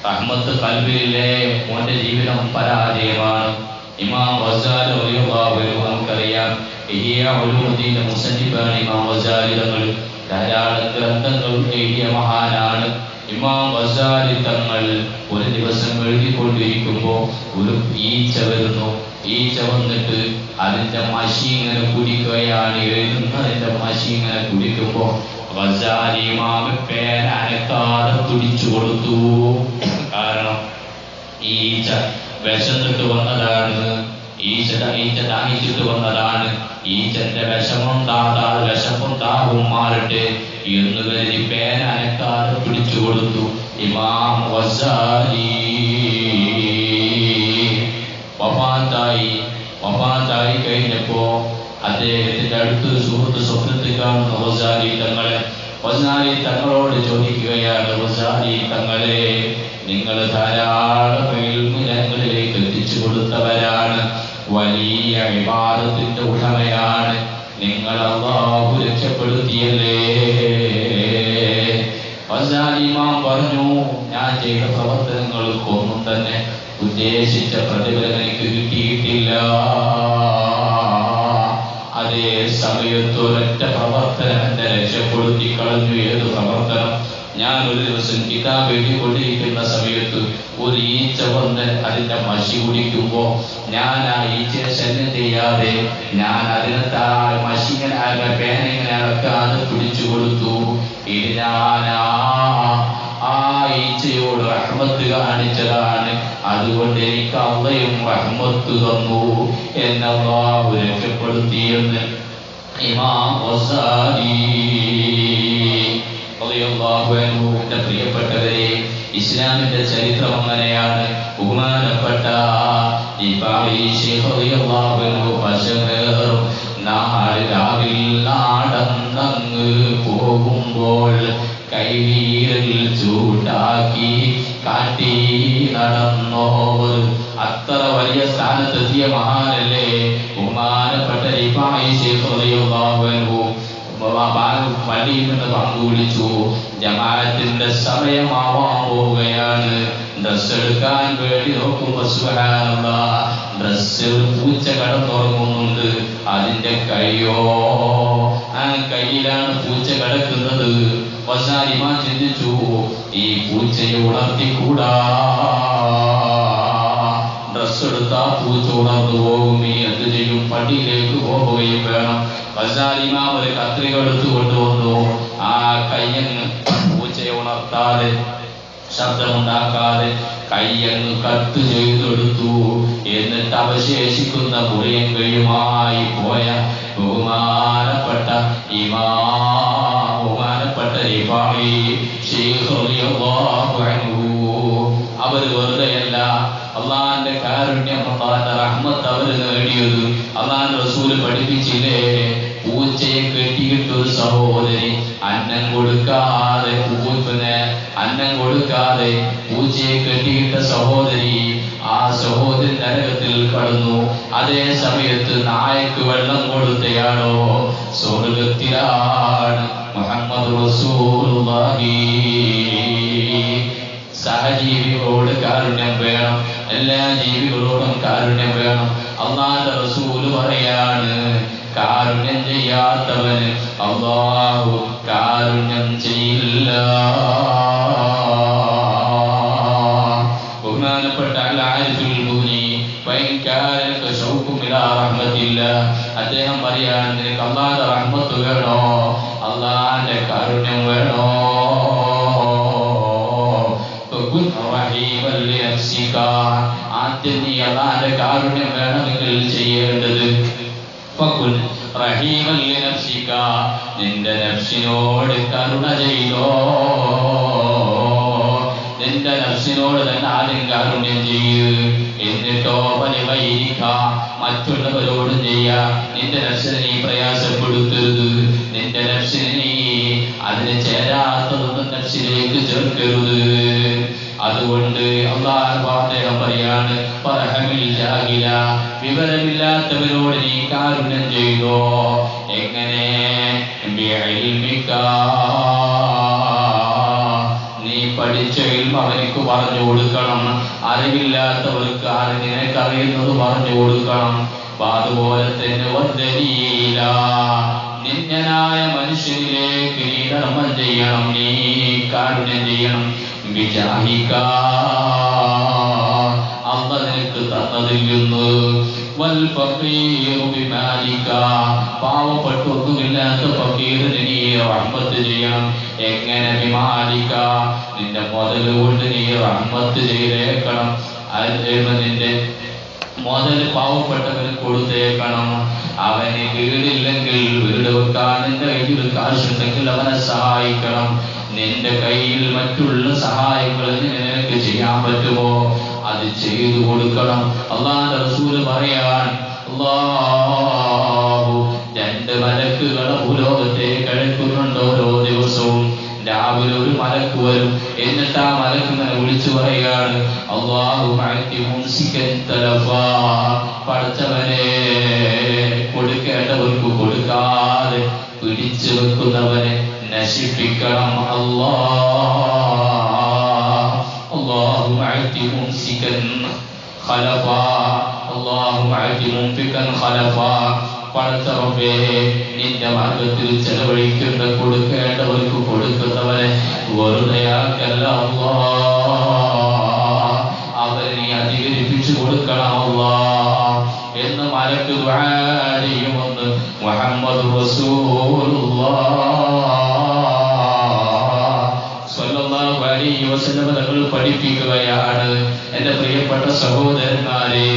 റഹ്മത്ത് കൽബിലെ മോന്റെ ജീവിതം പരാജയമാണ്. ഇമാം ഗസാലി റളിയല്ലാഹു അൻഹു നമുക്കറിയാം, ഇഹ്യാ ഉലൂമുദ്ദീൻ മുസന്നിഫാണ് ഇമാം ഗസാലി തങ്ങൾ. ധാരാളം ഗ്രന്ഥങ്ങൾ എഴുതിയ മഹാനാണ് ഇമാം ഗസാലി തങ്ങൾ. ഒരു ദിവസം എഴുതിക്കൊണ്ടിരിക്കുമ്പോൾ ഒരു ഈച്ച വരുന്നു. ഈച്ച വന്നിട്ട് അതിന്റെ മഷി ഇങ്ങനെ കുടിക്കുകയാണ്. എഴുതുന്നതിന്റെ മഷി ഇങ്ങനെ കുടിക്കുമ്പോൾ ഗസാലി ഇമാം പേന അനക്കാതെ പിടിച്ചു കൊടുത്തു. കാരണം ഈച്ച വിശന്നിട്ട് വന്നതാണ്, ഈച്ച ദാഹിച്ചിട്ട് വന്നതാണ്. ഈച്ചന്റെ വിഷമം ദാഹവും മാറട്ടെ എന്ന് കരുതി പേന അനക്കാതെ പിടിച്ചു കൊടുത്തു. ഇമാം ഗസാലി വഫാത്തായി കഴിഞ്ഞപ്പോ അദ്ദേഹത്തിന്റെ അടുത്ത് സുഹൃത്ത് സ്വപ്നത്തിൽ കാണുന്ന ഗസാലി തങ്ങളോട് ചോദിക്കുകയാണ്, ഗസാലി തങ്ങളെ, നിങ്ങൾ ധാരാളം ഇൽമ് ജനങ്ങളിലേക്ക് എത്തിച്ചു കൊടുത്തവരാണ്, വലിയ ഇബാദത്തിന്റെ ഉടമയാണ്, നിങ്ങൾ അല്ലാഹു രക്ഷപ്പെടുത്തിയല്ലേ? ഗസാലി ഇമാം പറഞ്ഞു, ഞാൻ ചെയ്ത പ്രവർത്തനങ്ങൾക്കൊന്നും തന്നെ ഉദ്ദേശിച്ച പ്രതിഫലം എനിക്ക് കിട്ടിയിട്ടില്ല. അതേ സമയത്ത് ഒരൊറ്റ പ്രവർത്തനം എന്നെ രക്ഷപ്പെടുത്തി കളഞ്ഞു. ഏത് പ്രവർത്തനം? ഞാൻ ഒരു ദിവസം കിതാബ് എഴുതിക്കൊണ്ടിരിക്കുന്ന സമയത്ത് ഒരു ഈച്ച വന്ന് അതിന്റെ മഷി കുടിക്കുമ്പോ ഞാൻ ആ ഈച്ചയെ ശല്യം ചെയ്യാതെ ഞാൻ അതിനകത്ത് ആ മഷി ഇങ്ങനെ പേന ഇങ്ങനെ ഇറക്കാതെ പിടിച്ചു കൊടുത്തു. ഇത് ഞാൻ ആ ഈച്ചയോട് റഹ്മത്ത് കാണിച്ചതാണ്. അതുകൊണ്ട് എനിക്ക് അള്ളയും റഹ്മത്ത് തന്നു, എന്നെ അല്ലാഹു രക്ഷപ്പെടുത്തിയെന്ന് ഇമാം ഗസാലി റളിയല്ലാഹു അൻഹു. എന്റെ പ്രിയപ്പെട്ടവരെ, ഇസ്ലാമിന്റെ ചരിത്രം അങ്ങനെയാണ്. ബഹുമാനപ്പെട്ട നാടന്നങ്ങ് പോകുമ്പോൾ കൈവീരൽ ചൂട്ടാക്കി കാട്ടി നടന്നോർ. അത്ര വലിയ സ്ഥാനത്തെത്തിയ മഹാനല്ലേ ബഹുമാനപ്പെട്ട പള്ളിയിൽ നിന്ന് പങ്കു വിളിച്ചു. ജമാഅത്തിന്റെ സമയമാവാൻ പോവുകയാണ്. ഡ്രസ് എടുക്കാൻ വേണ്ടി നോക്കുമ്പോ സുബ്ഹാനല്ലാഹ്, ഡ്രസ്സിൽ പൂച്ച കടന്നുറങ്ങുന്നുണ്ട്. അതിന്റെ കയ്യോ, ആ കയ്യിലാണ് പൂച്ച കിടക്കുന്നത്. വസാലിമാൻ ചിന്തിച്ചു, ഈ പൂച്ചയെ ഉണർത്തിക്കൂടാ, ഡ്രസ് എടുത്താ പൂച്ച ഉണർന്നു പോകും, ഈ എന്ത് ചെയ്യും? പള്ളിയിലേക്ക് പോവുകയും വേണം. ഗസാലിമാം ഒരു കത്രിക എടുത്തു കൊണ്ടുവന്നു. ആ കയ്യങ്ങ് പൂച്ചയെ ഉണർത്താതെ, ശബ്ദമുണ്ടാക്കാതെ കയ്യങ്ങ് കട്ട് ചെയ്തെടുത്തു. എന്നിട്ട് അവശേഷിക്കുന്ന മുറിയങ്കയുമായി പോയ ബഹുമാനപ്പെട്ട റിഫാഈ ശൈഖ് റളിയല്ലാഹു അൻഹു, അവര് വെറുതെയല്ല അള്ളാന്റെ കാരുണ്യം, അള്ളാന്റെ റഹ്മത്ത് അവര് നേടിയത്. അള്ളാന്റെ റസൂല് പഠിപ്പിച്ചില്ലേ, പൂച്ചയെ കെട്ടിയിട്ടൊരു സഹോദരി അന്നം കൊടുക്കാതെ പൂച്ചയെ കെട്ടിയിട്ട സഹോദരി, ആ സഹോദരി നരകത്തിൽ കടന്നു. അതേ സമയത്ത് നായക്ക് വെള്ളം കൊടുത്തയാളോ സ്വർഗത്തിലാണ്. മുഹമ്മദ് റസൂലുള്ളാഹി. സഹജീവികളോട് കാരുണ്യം വേണം, എല്ലാ ജീവികളോടും കാരുണ്യം വേണം. അല്ലാഹുവിന്റെ റസൂല് പറയാണ്, കാരുണ്യം ചെയ്യാത്തവന് അല്ലാഹു കാരുണ്യം ചെയ്യില്ല. ബഹുമാനപ്പെട്ട അൽ-ആരിഫുൽ ബൂനി അദ്ദേഹം പറയാണ്, നിനക്ക് അല്ലാഹുവിന്റെ റഹ്മത്ത് വേണോ, അല്ലാഹുവിന്റെ കാരുണ്യം വേണോ? ആദ്യം നീ അല്ലാഹുവിന്റെ കാരുണ്യം വേണമെങ്കിൽ ചെയ്യേണ്ടത് നിന്റെ നഫ്സിനോട് കരുണ ചെയ്തോ. നിന്റെ നഫ്സിനോട് തന്നെ ആദ്യം കാരുണ്യം ചെയ്യൂ. എന്നിട്ടോ മറ്റുള്ളവരോട് ചെയ്യാ. നിന്റെ നഫ്സിനെ നീ പ്രയാസപ്പെടുത്തരുത്. നിന്റെ നഫ്സിനെ നീ അതിന് ചേരാത്തതൊന്നും നഫ്സിലേക്ക് ചേർക്കരുത്. അതുകൊണ്ട് അല്ലാഹു പറയാണ്, വിവരമില്ലാത്തവരോട് നീ കാരുണ്യം ചെയ്തോ. എങ്ങനെ? നീ പഠിച്ച ഇൽമ അവനിക്ക് പറഞ്ഞു കൊടുക്കണം. അറിവില്ലാത്തവർക്ക് നിനക്കറിയുന്നത് പറഞ്ഞു കൊടുക്കണം. അതുപോലെ തന്നെ വദ്ദലീല, നിന്ദനായ മനുഷ്യനിലേക്ക് നീ ധർമ്മം ചെയ്യണം, നീ കാരുണ്യം ചെയ്യണം. ബിജാഹിക, അല്ലാഹ് നിനക്ക് തന്നതിൽ നിന്ന്. വൽ ഫഖീറു ബിമാലിക, പാവപ്പെട്ടൊന്നുമില്ലാത്ത ഫഖീറിന് നീ റഹ്മത്ത് ചെയ്യണം. എങ്ങനെ? ബിമാലിക, നിന്റെ മുതൽ കൊണ്ട് നീ റഹ്മത്ത് ചെയ്തേക്കണം. നിന്റെ മുതൽ പാവപ്പെട്ടവന് കൊടുത്തേക്കണം. അവന് വീടില്ലെങ്കിൽ വീട് വെക്കാൻ നിന്റെ കയ്യിൽ കാശുണ്ടെങ്കിൽ അവനെ സഹായിക്കണം. നിന്റെ കയ്യിൽ മറ്റുള്ള സഹായങ്ങൾ നിനക്ക് ചെയ്യാൻ പറ്റുമോ അത് ചെയ്തു കൊടുക്കണം. അല്ലാഹുവിന്റെ റസൂൽ പറയാൻ, അല്ലാഹു 2 മലക്കുകളെ ഭൂലോകത്തേക്ക് അയക്കുന്നുണ്ട് ഓരോ ദിവസവും. രാവിലെ ഒരു മലക്ക് വരും, എന്നിട്ട് ആ മലക്ക് ഇങ്ങനെ വിളിച്ചു പറയുകയാണ്, അല്ലാഹു മഅതി മുംസികൻ തലഫാ, പഠിച്ചവനെ കൊടുക്കേണ്ടവർക്ക് കൊടുക്കാതെ പിടിച്ചു വെക്കുന്നവനെ നശിപ്പിക്കണം. അല്ലാഹു മഅതി മുംസികൻ ഖലഫാ, അല്ലാഹു മഅതി മുംഫികൻ ഖലഫാ. പടച്ച റബ്ബേ, നിന്റെ മാർഗത്തിൽ ചെലവഴിക്കുന്ന കൊടുക്കേണ്ടവർക്ക് കൊടുക്കുന്നവനെ വെറുതെയാക്കല്ല അല്ലാഹ്, അവരെ നീ അധികരിപ്പിച്ചു കൊടുക്കണം അല്ലാഹ് എന്ന് മലക്ക് ദുആ ചെയ്യുമെന്ന് മുഹമ്മദ് റസൂലുള്ളാഹ് സ്വല്ലല്ലാഹു അലൈഹി വസല്ലം തങ്ങൾ പഠിപ്പിക്കുകയാണ്. എൻ്റെ പ്രിയപ്പെട്ട സഹോദരന്മാരെ,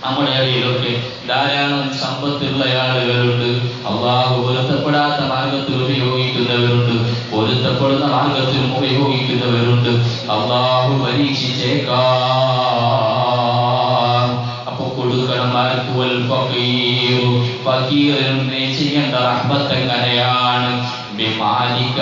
നമ്മുടെ ഇടയിലൊക്കെ ധാരാളം സമ്പത്തുള്ള ആളുകളുണ്ട്. അല്ലാഹു പൊരുത്തപ്പെടാത്ത മാർഗത്തിൽ ഉപയോഗിക്കുന്നവരുണ്ട്, പൊരുത്തപ്പെടുന്ന മാർഗത്തിൽ ഉപയോഗിക്കുന്നവരുണ്ട്. അല്ലാഹു പരീക്ഷിച്ചേക്കാം. അപ്പൊ കൊടുക്കണം. വൽ ഫഖീർ, ഫഖീറിനെ ചെയ്യേണ്ട റഹ്മത്ത് എങ്ങനെയാണ്? ബിമാലിക,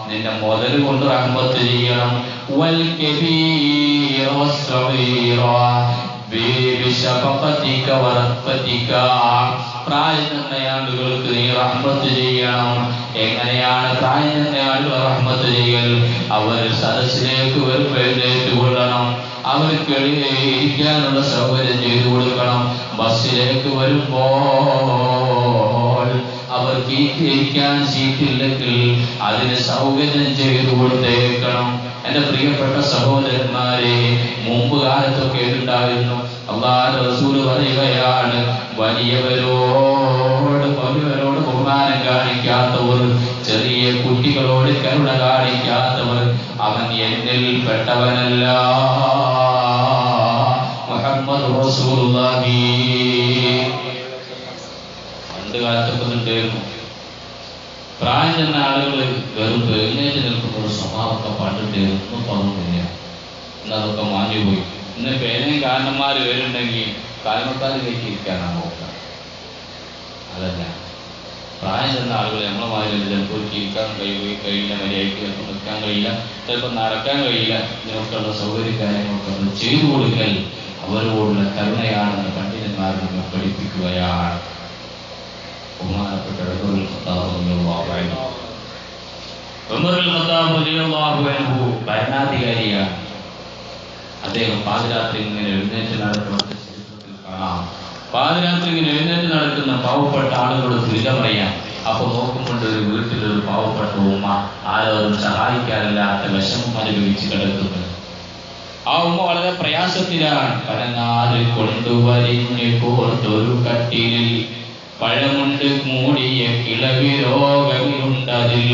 നിന്റെ മുതൽ കൊണ്ട് റഹ്മത്ത് ചെയ്യണം. വൽ കബീർ വസ്സഗീറ ബിശഫഖതിക വറഹ്മതിക, പ്രായം ചെന്ന ആളുകൾക്ക് നീ റഹ്മത്ത് ചെയ്യണം. എങ്ങനെയാണ് പ്രായം ചെന്ന ആളുകൾ റഹ്മത്ത് ചെയ്യൽ? അവർ സദസ്സിലേക്ക് എഴുന്നേറ്റ് കൊള്ളണം, അവർക്ക് ഇരിക്കാനുള്ള സൗകര്യം ചെയ്തു കൊടുക്കണം. ബസ്സിലേക്ക് വരുമ്പോൾ അവർക്ക് ഇരിക്കാൻ സീറ്റില്ലെങ്കിൽ അതിന് സൗകര്യം ചെയ്തു കൊടുത്തേക്കണം. എൻ്റെ പ്രിയപ്പെട്ട സഹോദരന്മാരെ, മുമ്പ് കാലത്തൊക്കെ ഉണ്ടായിരുന്നു. അല്ലാഹുവിന്റെ റസൂൽ പറയുകയാണ്, വലിയവരോട് ബഹുമാനം കാണിക്കാത്തവർ, ചെറിയ കുട്ടികളോട് കരുണ കാണിക്കാത്തവർ, അവൻ എന്നിൽ പെട്ടവനല്ല. മുഹമ്മദ് റസൂലുള്ളാഹി. പണ്ട് കാലത്തൊക്കെ ഉണ്ടായിരുന്നു, പ്രായം ചെന്ന ആളുകൾ വെറും എഴുന്നേറ്റ് നിൽക്കുന്ന ഒരു സ്വഭാവമൊക്കെ പണ്ടുണ്ടായിരുന്നു. ഒന്നും പറഞ്ഞില്ല, ഇന്നതൊക്കെ മാഞ്ഞുപോയി. ഇന്ന് പേനയും കാരണന്മാർ വരുന്നുണ്ടെങ്കിൽ കാരണക്കാർ കയറ്റിയിരിക്കാനാണ് നോക്കുക. അതല്ല, പ്രായം ചെന്ന ആളുകൾ നമ്മളെ മാതിരി ചിലപ്പോൾ ഇരിക്കാൻ കഴിയില്ല, മര്യാദയ്ക്ക് ചിലപ്പോൾ നിൽക്കാൻ കഴിയില്ല, ചിലപ്പോൾ നടക്കാൻ കഴിയില്ല. ഇതിനൊക്കെയുള്ള സൗകര്യ കാര്യങ്ങളൊക്കെ നമ്മൾ ചെയ്തു കൊടുക്കൽ അവരോടുള്ള കരുണയാണെന്ന് പണ്ഡിതന്മാർ നമ്മൾ പഠിപ്പിക്കുകയാണ്. ബഹുമാനപ്പെട്ട ഉമറുൽ ഖത്താബ് റളിയല്ലാഹു അൻഹു ഭരണാധികാരിയാണ്. അദ്ദേഹം പാതിരാത്രി ഇങ്ങനെ എഴുന്നേറ്റ് നടക്കുന്ന ചരിത്രത്തിൽ കാണാം. പാതിരാത്രി ഇങ്ങനെ എഴുന്നേറ്റ് നടക്കുന്ന പാവപ്പെട്ട ആളുകളോട് ദുരിതം പറയാം. അപ്പൊ നോക്കുമ്പോൾ ഒരു വീട്ടിലൊരു പാവപ്പെട്ട ഉമ്മ ആരോടും സഹായിക്കാറില്ലാത്ത വിഷമം അനുഭവിച്ച് കിടക്കുന്നു. ആ ഉമ്മ വളരെ പ്രയാസത്തിലാണ്. പരനാട് കൊണ്ടുവരിഞ്ഞ് കോർത്തൊരു കട്ടിലിൽ പഴമുണ്ട് മൂടിയ കിളവി രോഗമുണ്ടതിൽ,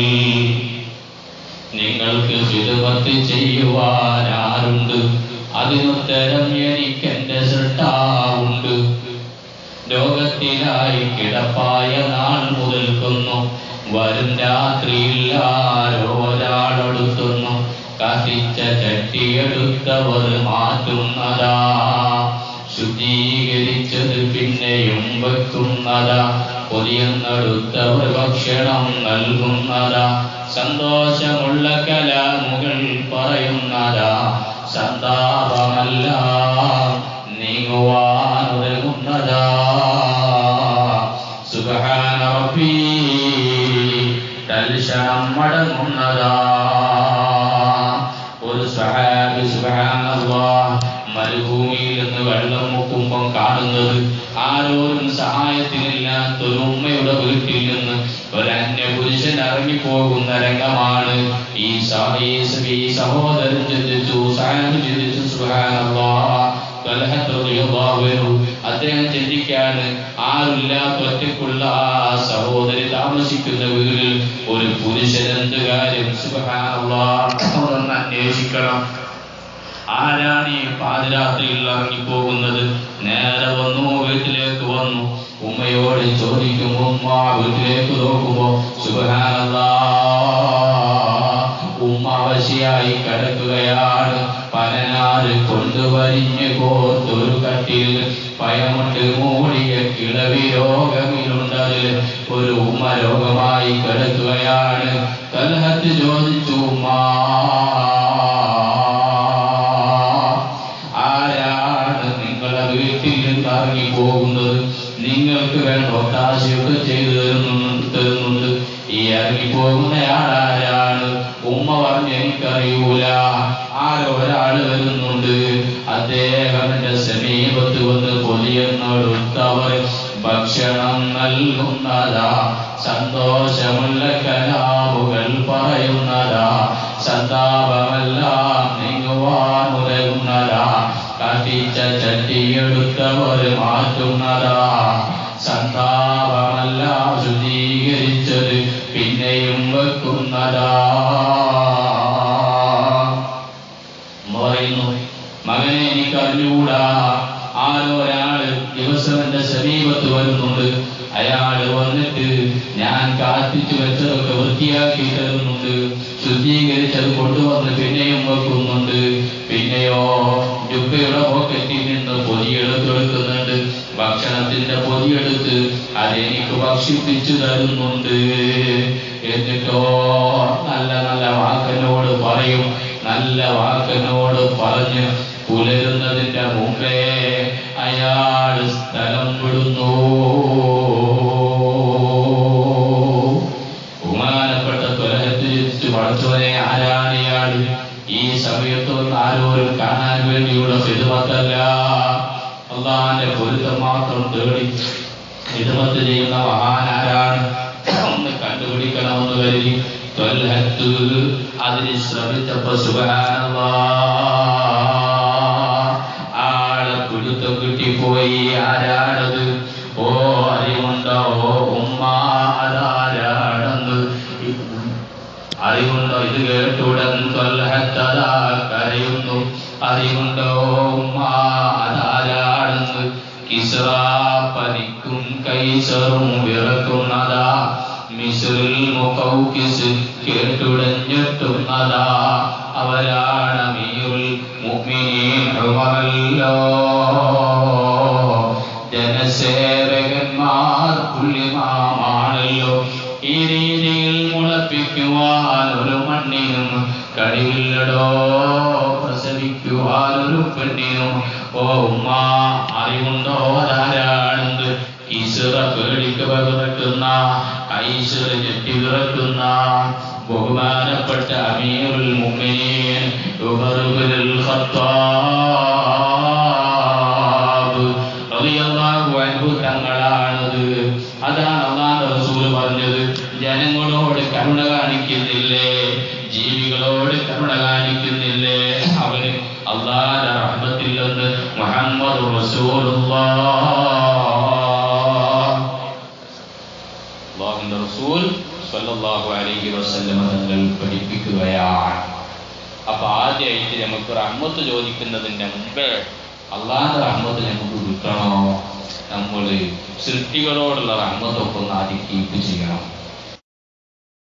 നിങ്ങൾക്ക് ഖിദ്മത്ത് ചെയ്യുവാനാരുണ്ട്? അതിനുത്തരം എനിക്കെന്റെ സൃഷ്ടാവുണ്ട്. രോഗത്തിലായി കിടപ്പായ നാൾ മുതൽക്കുന്നു, വരും രാത്രിയിൽ ആരോരാളെടുത്തുന്നു. കത്തിച്ച ചട്ടിയെടുത്തവർ മാറ്റുന്നതാ, ശുദ്ധീകരിച്ചത് പിന്നെയും വെക്കുന്നതാ. പൊതിയെന്നെടുത്തവർ ഭക്ഷണം നൽകുന്നതാ, സന്തോഷമുള്ള കലാമുകൾ പറയുന്നതാ. സന്താപമല്ല നീങ്ങുവാനുതകുന്നതാ. സുബ്ഹാന റബ്ബി തൽശ ഭക്ഷണം മടങ്ങുന്നതാ. ഒരു സ്വഹാബി സുബ്ഹാനല്ലാഹ് മരുഭൂമിയിൽ നിന്ന് വെള്ളം മുക്കുമ്പം കാണുന്നത് ആരോരും സഹായത്തിനില്ലാത്തൊരു ഉമ്മയുടെ വീട്ടിൽ നിന്ന് ഒരു അന്യപുരുഷൻ ഇറങ്ങിപ്പോകുന്ന രംഗമാണ്. ഈ സഹോദരൻ ചിന്തിച്ചു, സഹാബി ചിന്തിച്ചു, സുബ്ഹാനല്ലാഹ് അദ്ദേഹം ചിന്തിക്കാണ്, ആരുമില്ലാത്ത ഒറ്റയ്ക്കുള്ള ആ സഹോദരി താമസിക്കുന്ന വീട്ടിൽ ഒരു പുരുഷൻ എന്ത് കാര്യം? സുബ്ഹാനല്ലാഹ് അന്വേഷിക്കണം. ആരാണ് ഈ പാതിരാത്രിയിൽ ഇറങ്ങിപ്പോകുന്നത്? നേരെ വന്നു, വീട്ടിലേക്ക് വന്നു. ഉമ്മയോട് ചോദിക്കും. ഉമ്മ വീട്ടിലേക്ക് നോക്കുമ്പോ സുബ്ഹാനല്ലാഹ് ഉമ്മ അവശയായി കിടക്കുകയാണ്. പനനാറ് കൊണ്ടുവരിഞ്ഞ് കോർത്തൊരു കട്ടിൽ പയമുണ്ട് മൂടിയ കിളവി രോഗമിലുണ്ടതിൽ ഒരു ഉമ്മ രോഗമായി കിടക്കുകയാണ്. തൽഹത്ത് ചോദിച്ചു, ഉമ്മ ആരാണ് നിങ്ങളെ വീട്ടിൽ നിന്ന് ഇറങ്ങി പോകുന്നത്? നിങ്ങൾക്ക് വേണ്ട ഒത്താശയൊക്കെ ചെയ്തു തരുന്നുണ്ട്. ഈ ഇറങ്ങി പോകുന്നയാളാരാണ്? ഉമ്മ പറഞ്ഞ് എനിക്കറിയൂല. ആരോ ഒരാള് വരുന്നുണ്ട്. അദ്ദേഹം എന്റെ സമീപത്ത് വന്ന് പൊതിയെന്നൊടുത്തവർ ഭക്ഷണം നൽകുന്നതാ, സന്തോഷമുള്ള കലാവുകൾ പറയുന്നതാ, സന്താപമെല്ലാം നീങ്ങുവാൻ ഉതകുന്നതാ, കത്തിച്ച ചട്ടിയെടുത്തവർ മാറ്റുന്നതാ, സന്താപമെല്ലാം ശുചീകരിച്ചത് പിന്നെയും വെക്കുന്നതാ. പറയുന്നു, മകനെ എനിക്കറിഞ്ഞൂടാ. ആരോ ഒരാള് ദിവസം എന്റെ സമീപത്ത് വരുന്നുണ്ട്. അയാള് വന്നിട്ട് ഞാൻ കാത്തിച്ചു വെച്ചതൊക്കെ വൃത്തിയാക്കി തരുന്നുണ്ട്, ശുദ്ധീകരിച്ചത് കൊണ്ടുവന്ന് പിന്നെയും വെക്കുന്നുണ്ട്. പിന്നെയോ ജുബയുടെ പോക്കറ്റിൽ നിന്ന് പൊതിയെടുത്തെടുക്കുന്നുണ്ട്. ഭക്ഷണത്തിന്റെ പൊതിയെടുത്ത് അതെനിക്ക് ഭക്ഷിപ്പിച്ചു തരുന്നുണ്ട്. എന്നിട്ടോ നല്ല നല്ല വാക്കനോട് പറയും. നല്ല വാക്കനോട് പറഞ്ഞ് പുലരുന്നതിന്റെ മുമ്പേ അയാൾ സ്ഥലം വിടുന്നു. ബഹുമാനപ്പെട്ട ത്വലഹത്ത് ചിന്തിച്ചു, പടച്ചവനെ ആരാണ് ഇയാൾ? ഈ സമയത്തൊന്നും ആരോരും കാണാൻ വേണ്ടിയുള്ള ഖിദ്മത്തല്ല, അള്ളാന്റെ പൊരുത്തം മാത്രം തേടി ഖിദ്മത്ത് ചെയ്യുന്ന മഹാനാരാണ് ഒന്ന് കണ്ടുപിടിക്കണമെന്ന് കരുതി ത്വൽഹത്ത് അതിന് ശ്രമിച്ചപ്പോ സുബ്ഹാനല്ലാഹ് ആളെ പിടുത്തം കിട്ടിപ്പോയി. ആരാണത്? ഓ അറിവുണ്ടോ ഉമ്മ അതാരാണെന്ന്? അറിവുണ്ടോ? ഇത് കേട്ടുടൻ ത്വൽഹത്ത് കരയുന്നു. അറിവുണ്ടോ ഉമ്മ അതാരാണെന്ന്? കിസ്റ പനിക്കും കൈസറും വിറക്കുന്നതാ, മിസ്റിൽ മുഖൗഖിസ് കേട്ടുടഞ്ഞെത്തുന്നതാ, അവരാണ് അമീറുൽ മുഅ്മിനീൻ ഉമറല്ലോ. ജനസേവകന്മാർ പുള്ളിമാമാണല്ലോ. ഈ രീതിയിൽ മുളപ്പിക്കുവാൻ ഒരു മണ്ണിനും കഴിവില്ലടോ, പ്രസവിക്കുവാൻ ഒരു പെണ്ണിനും. ഓ ഉമ്മ അറിവുണ്ടോ അതാരാണെന്ന്? കിസ്റ പേടിക്ക് വിറക്കുന്ന, കൈസർ ഞെട്ടി വിറക്കുന്ന ബഹുമാനപ്പെട്ട അമീറുൽ മുഅ്മിനീൻ ഉമർ ഇബ്നുൽ ഖത്താബ് റളിയല്ലാഹു അൻഹു തങ്ങളാണത്. അതാണ് അല്ലാഹുവിന്റെ റസൂൽ പറഞ്ഞത്, ജനങ്ങളോട് കരുണ കാണിക്കുന്നില്ലേ, ജീവികളോട് കരുണ കാണിക്കുന്നില്ലേ, അവന് അല്ലാഹുവിന്റെ റഹ്മത്തിൽ നിന്ന് മുഹമ്മദ് റസൂൽ സ്വല്ലല്ലാഹു അലൈഹി വസല്ലം തങ്ങൾ പഠിപ്പിക്കുകയാണ്. അപ്പൊ ആദ്യമായിട്ട് നമുക്ക് റഹ്മത്ത് ചോദിക്കുന്നതിന്റെ മുമ്പ് അള്ളാഹുവിന്റെ റഹ്മത്ത് നമുക്ക് കിട്ടണോ? നമ്മൾ സൃഷ്ടികളോടുള്ള റഹ്മത്തൊക്കെ ഒന്ന് ആദ്യം കീപ്പ് ചെയ്യണം.